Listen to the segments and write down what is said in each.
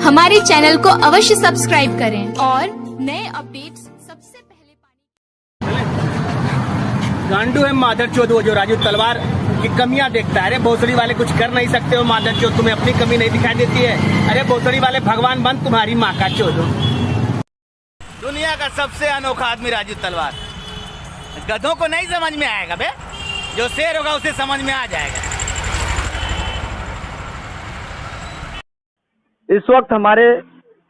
हमारे चैनल को अवश्य सब्सक्राइब करें और नए अपडेट्स सबसे पहले पाने। गांडू है माधर चौध, वो जो राजू तलवार की कमियां देखता है। अरे भोसड़ी वाले कुछ कर नहीं सकते हो माधर चौध, तुम्हें अपनी कमी नहीं दिखाई देती है। अरे भोसड़ी वाले भगवान बन तुम्हारी माँ का चौध। दुनिया का सबसे अनोखा आदमी राजू तलवार। गधों को नहीं समझ में आएगा बे, जो शेर होगा उसे समझ में आ जाएगा। इस वक्त हमारे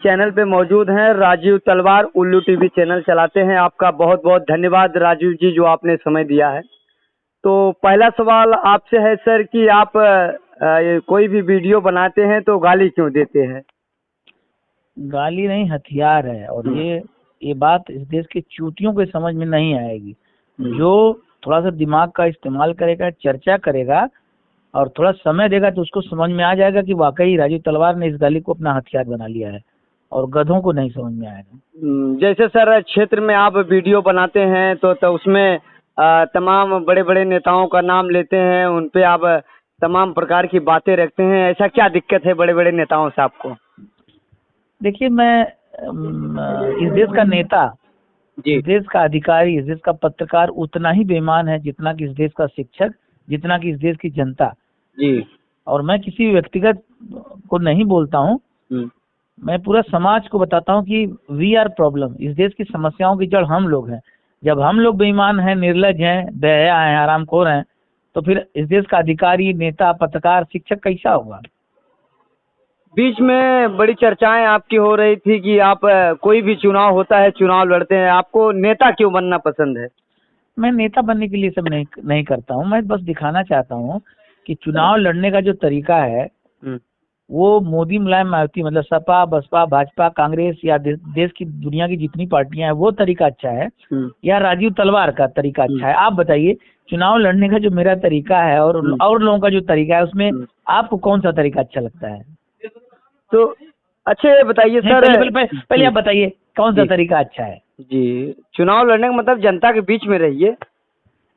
चैनल पे मौजूद हैं राजीव तलवार, उल्लू टीवी चैनल चलाते हैं। आपका बहुत बहुत धन्यवाद राजीव जी, जो आपने समय दिया है। तो पहला सवाल आपसे है सर कि आप कोई भी वीडियो बनाते हैं तो गाली क्यों देते हैं? गाली नहीं, हथियार है। और ये बात इस देश के चूतियों के समझ में नहीं आएगी। जो थोड़ा सा दिमाग का इस्तेमाल करेगा, चर्चा करेगा और थोड़ा समय देगा तो उसको समझ में आ जाएगा कि वाकई राजीव तलवार ने इस गाली को अपना हथियार बना लिया है और गधों को नहीं समझ में आएगा। जैसे सर क्षेत्र में आप वीडियो बनाते हैं तो उसमें तमाम बड़े बड़े नेताओं का नाम लेते हैं, उन पे आप तमाम प्रकार की बातें रखते हैं। ऐसा क्या दिक्कत है बड़े बड़े नेताओं से आपको? देखिए, मैं इस देश का नेता, इस देश का अधिकारी, इस देश का पत्रकार उतना ही बेईमान है जितना कि इस देश का शिक्षक, जितना कि इस देश की जनता जी। और मैं किसी व्यक्तिगत को नहीं बोलता हूँ, मैं पूरा समाज को बताता हूँ कि वी आर प्रॉब्लम। इस देश की समस्याओं की जड़ हम लोग हैं। जब हम लोग बेईमान हैं, निर्लज हैं, बेहया हैं, हरामखोर हैं, तो फिर इस देश का अधिकारी, नेता, पत्रकार, शिक्षक कैसा होगा? बीच में बड़ी चर्चाएं आपकी हो रही थी कि आप कोई भी चुनाव होता है, चुनाव लड़ते हैं, आपको नेता क्यों बनना पसंद है? मैं नेता बनने के लिए सब नहीं करता हूँ। मैं बस दिखाना चाहता हूँ कि चुनाव लड़ने का जो तरीका है वो मोदी, मुलायम, मायावती, मतलब सपा, बसपा, भाजपा, कांग्रेस या देश की दुनिया की जितनी पार्टियां हैं वो तरीका अच्छा है या राजीव तलवार का तरीका अच्छा है? आप बताइए। चुनाव लड़ने का जो मेरा तरीका है और लोगों का जो तरीका है, उसमें आपको कौन सा तरीका अच्छा लगता है? तो अच्छा ये बताइए सर, पहले आप बताइए कौन सा तरीका अच्छा है? जी, चुनाव लड़ने का मतलब जनता के बीच में रहिए।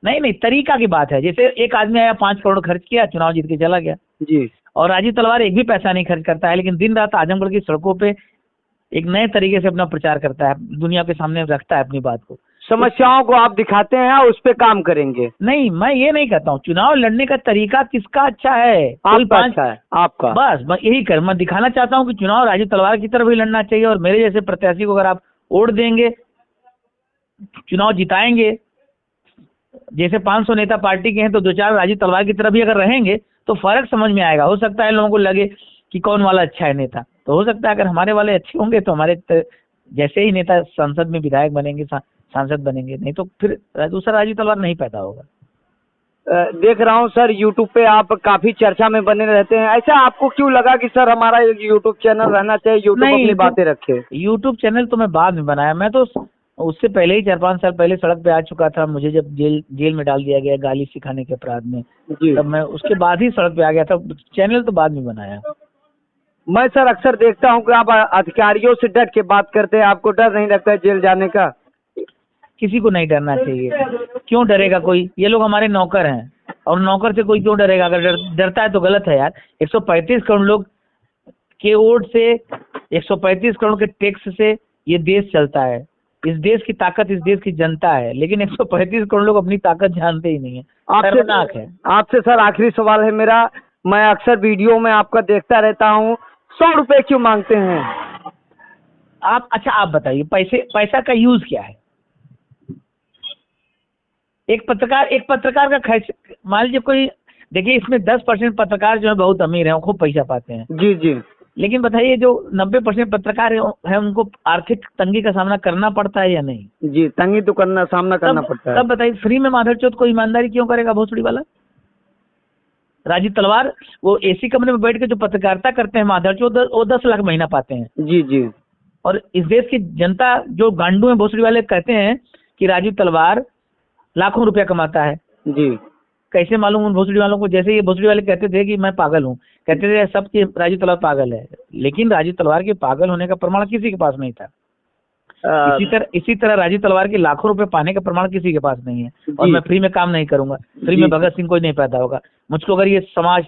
नहीं, तरीका की बात है। जैसे एक आदमी आया, 5 करोड़ खर्च किया, चुनाव जीत के चला गया जी। और राजीव तलवार एक भी पैसा नहीं खर्च करता है, लेकिन दिन रात आजमगढ़ की सड़कों पे एक नए तरीके से अपना प्रचार करता है, दुनिया के सामने रखता है अपनी बात को। समस्याओं को आप दिखाते हैं, उस पे काम करेंगे। नहीं, मैं ये नहीं कहता हूँ। चुनाव लड़ने का तरीका किसका अच्छा है? आपका अच्छा है, आपका। बस यही कर, मैं दिखाना चाहता हूँ कि चुनाव राजीव तलवार की तरफ ही लड़ना चाहिए और मेरे जैसे प्रत्याशी को अगर आप वोट देंगे, चुनाव जिताएंगे, जैसे 500 नेता पार्टी के हैं तो 2-4 राजीव तलवार की तरफ ही अगर रहेंगे तो फर्क समझ में आएगा। हो सकता है लोगों को लगे कि कौन वाला अच्छा है नेता, तो हो सकता है अगर हमारे वाले अच्छे होंगे तो हमारे जैसे ही नेता संसद में विधायक बनेंगे, सांसद बनेंगे, नहीं तो फिर दूसरा राजीव तलवार नहीं पैदा होगा। देख रहा हूँ सर यूट्यूब पे आप काफी चर्चा में बने रहते हैं। ऐसा आपको क्यों लगा कि सर हमारा एक यूट्यूब चैनल रहना चाहिए, यूट्यूब अपनी बातें रखे? यूट्यूब चैनल तो मैं बाद में बनाया। मैं तो उससे पहले ही 4-5 साल पहले सड़क पे आ चुका था। मुझे जब जेल में डाल दिया गया गाली सिखाने के अपराध में, तब मैं उसके बाद ही सड़क पे आ गया था। चैनल तो बाद में बनाया। मैं सर अक्सर देखता हूँ कि आप अधिकारियों से डट के बात करते हैं। आपको डर नहीं लगता है जेल जाने का? किसी को नहीं डरना चाहिए। क्यों डरेगा कोई? ये लोग हमारे नौकर हैं और नौकर से कोई क्यों डरेगा? अगर डरता है तो गलत है यार। 135 करोड़ लोग के वोट से, 135 करोड़ के टैक्स से ये देश चलता है। इस देश की ताकत इस देश की जनता है, लेकिन 135 करोड़ लोग अपनी ताकत जानते ही नहीं है। आपसे सर आखिरी सवाल है मेरा। मैं अक्सर वीडियो में आपका देखता रहता हूँ, 100 रुपए क्यों मांगते हैं आप? अच्छा आप बताइए, पैसा का यूज क्या है? एक पत्रकार का मान लीजिए कोई, देखिए इसमें 10% पत्रकार जो है बहुत अमीर हैं, वो खूब पैसा पाते हैं। जी जी। लेकिन बताइए जो 90% पत्रकार है उनको आर्थिक तंगी का सामना करना पड़ता है या नहीं? जी, तंगी तो सामना करना पड़ता है। तब बताइए फ्री में माधर चौथ को ईमानदारी क्यों करेगा भोसड़ी वाला? राजीव तलवार वो एसी कमरे में बैठ के जो पत्रकारिता करते हैं माधर चौथ, वो 10 लाख महीना पाते हैं। जी जी। और इस देश की जनता जो गांडू है भोसड़ी वाले कहते हैं कि राजीव तलवार लाखों रुपया कमाता है। जी। कैसे मालूम उन भोसड़ी वालों को? जैसे ये भोसड़ी वाले कहते थे कि मैं पागल हूँ, कहते थे सब कि राजीव तलवार पागल है, लेकिन राजीव तलवार के पागल होने का प्रमाण किसी के पास नहीं था। इसी तरह राजीव तलवार के लाखों रुपए पाने का प्रमाण किसी के पास नहीं है। और मैं फ्री में काम नहीं करूंगा, फ्री में भगत सिंह कोई नहीं पैदा होगा। मुझको अगर ये समाज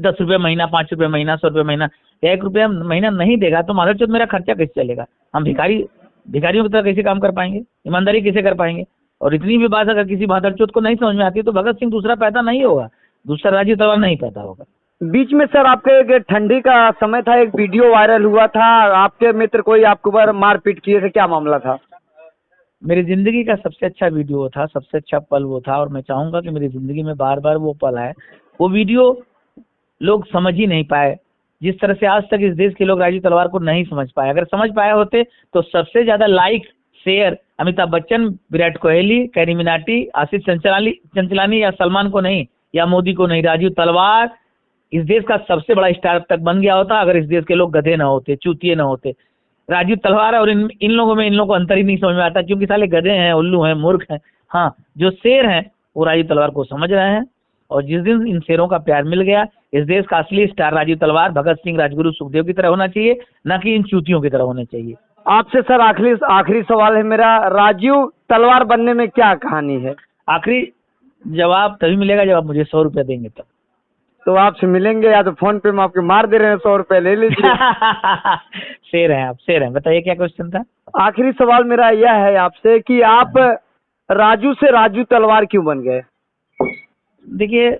10 रुपये महीना, 5 रुपये महीना, 100 रुपये महीना, 1 रुपया महीना नहीं देगा तो माधव चौथ मेरा खर्चा कैसे चलेगा? हम भिखारियों की तरह कैसे काम कर पाएंगे? ईमानदारी कैसे कर पाएंगे? और इतनी भी बात अगर किसी माधव चौथ को नहीं समझ में आती तो भगत सिंह दूसरा पैदा नहीं होगा, दूसरा राजीव तलवार नहीं पैदा होगा। बीच में सर आपके एक ठंडी का समय था, एक वीडियो वायरल हुआ था, आपके मित्र कोई आपके ऊपर मारपीट किए थे, क्या मामला था? मेरी जिंदगी का सबसे अच्छा वीडियो था, सबसे अच्छा पल वो था, और मैं चाहूंगा कि मेरी जिंदगी में बार बार वो पल आए। वो वीडियो लोग समझ ही नहीं पाए, जिस तरह से आज तक इस देश के लोग राजीव तलवार को नहीं समझ पाए। अगर समझ पाए होते तो सबसे ज्यादा लाइक, शेयर अमिताभ बच्चन, विराट कोहली, कैरी मिनाटी, आशीष चंचलानी या सलमान को नहीं, या मोदी को नहीं, राजीव तलवार इस देश का सबसे बड़ा स्टार अब तक बन गया होता अगर इस देश के लोग गधे न होते, चूतिए न होते। राजीव तलवार और इन लोगों में इन लोगों को अंतर ही नहीं समझ में आता, क्योंकि साले गधे हैं, उल्लू हैं, मूर्ख हैं। हाँ, जो शेर हैं वो राजीव तलवार को समझ रहे हैं, और जिस दिन इन शेरों का प्यार मिल गया, इस देश का असली स्टार राजीव तलवार भगत सिंह, राजगुरु, सुखदेव की तरह होना चाहिए, न कि इन चूतियों की तरह होना चाहिए। आपसे सर आखिरी सवाल है मेरा, राजीव तलवार बनने में क्या कहानी है? आखिरी जवाब तभी मिलेगा जब आप मुझे 100 रुपया देंगे तब। तो आपसे मिलेंगे या तो फोन पे में आपके मार दे रहे हैं, 100 रुपए ले लीजिए। शेर हैं आप, शेर हैं। बताइए क्या क्वेश्चन था? आखिरी सवाल मेरा यह है आपसे कि आप राजू से राजू तलवार क्यों बन गए? देखिए,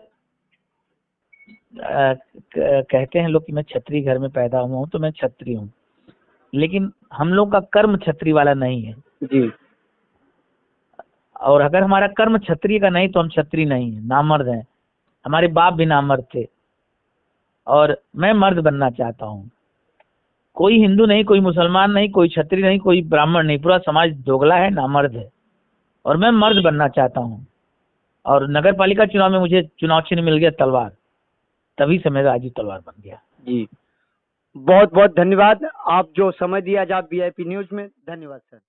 कहते हैं लोग कि मैं क्षत्रिय घर में पैदा हुआ हूँ, तो मैं क्षत्रिय हूँ, लेकिन हम लोग का कर्म क्षत्रिय वाला नहीं है जी। और अगर हमारा कर्म क्षत्रिय का नहीं तो हम क्षत्रिय नहीं है, नामर्द हैं। हमारे बाप भी नामर्द थे और मैं मर्द बनना चाहता हूँ। कोई हिंदू नहीं, कोई मुसलमान नहीं, कोई क्षत्रिय नहीं, कोई ब्राह्मण नहीं, पूरा समाज दोगला है, नामर्द है, और मैं मर्द बनना चाहता हूँ। और नगर पालिका चुनाव में मुझे चुनाव चिन्ह मिल गया तलवार, तभी से मैं राजीव तलवार बन गया। जी, बहुत बहुत धन्यवाद, आप जो समय दिया आज आप VIP न्यूज में। धन्यवाद सर।